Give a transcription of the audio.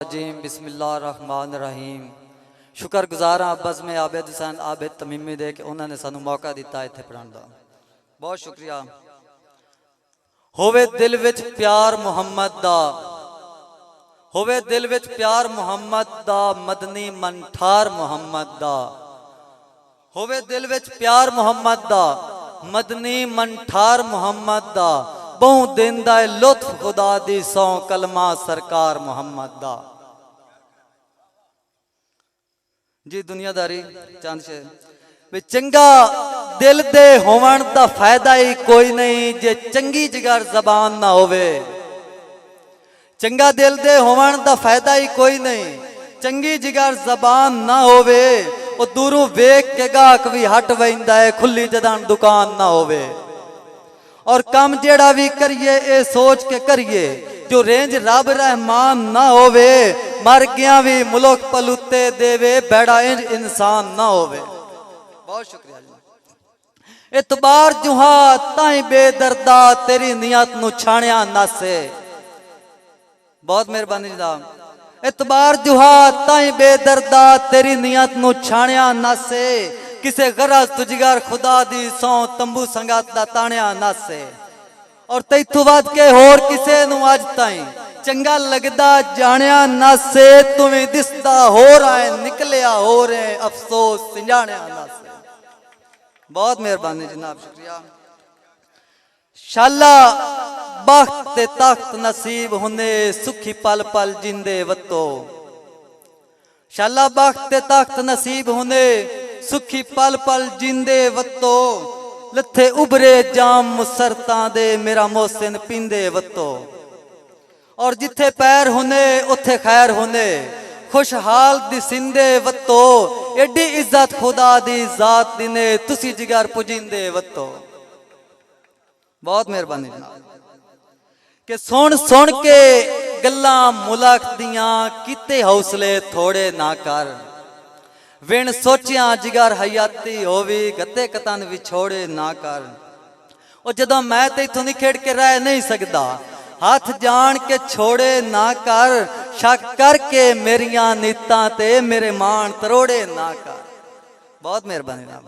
रजीम बिस्मिल्लाहिर्रहमानिर्रहीम। शुक्रगुजार हाँ बज़्म आबिद हुसैन आबिद तमीमी दे कि उन्होंने सानू मौका दिता इत्थे पढ़ाने का, बहुत शुक्रिया। होवे दिल विच प्यार मुहम्मद दा, होवे दिल विच प्यार मुहम्मद दा, मदनी मन ठार मुहम्मद दा। होवे दिल विच प्यार मुहम्मद दा, मदनी मन ठार मुहम्मद दा। बहु दिन दा लुत्फ खुदा दी सौ कलमा सरकार मुहम्मद दा। जी दुनियादारी चंद शेर भी चंगा दिल दे होवन दा फायदा ही कोई नहीं जे चंगी जिगर जबान ना होवे। चंगा दिल दे होवन दा फायदा ही कोई नहीं चंगी जिगर जबान ना होवे। वो दूरों वेख के गाहक भी हट वैंदा है खुली जदान दुकान ना होवे। और कम जेड़ा भी करिए ए सोच के करिए जो रेंज रब रहमान ना होवे। मर गया भी मुल्क पलूते देवे बेड़ा इंज इंसान ना होवे। बहुत शुक्रिया जी। इतबार जुहा ताई बेदर्दा तेरी नियत नु छाणिया नासे। बहुत मेहरबानी जनाब। इतबार जुहा ताई बेदर्दा तेरी नियत नु छाणिया नासे। किसे गरज तुझगार खुदा दी सौ तंबू संगात दा ताणिया नासे। और तैथों वध के होर किसे नु अज ताई चंगा लगदा जानिया नासे। तुम्हें दिसदा हो रहा है निकलिया हो रहे अफसोस सिंजानिया नासे। बहुत मेहरबानी जनाब शुक्रिया। शाला बख्त तख्त नसीब हुंदे सुखी पल पल जिंदे वतो। शाला बख्त तख्त नसीब हुंदे सुखी पल पल जिंदे वतो। लथे उभरे जाम मुसरतां दे मेरा मोहसिन पींदे वतो। और जिथे पैर हुने उथे खैर हुने खुशहाल दिसिंदे वतो। एडी इज्जत खुदा दी जात दिने तुसी जिगर पुजिंदे वतो। बहुत मेहरबानी जनाब कि सुन सुन के गल्लां मुल्क दियां किते हौसले थोड़े ना कर। विण सोचिया जिगर हयाती होवी गते कतन विछोड़े ना कर। और जदों मैं ते इथों निखेड़ के रह नहीं सकदा हाथ जान के छोड़े ना कर। शक करके मेरिया नीतां ते मेरे मान तरोड़े ना कर। बहुत मेहरबानी जनाब।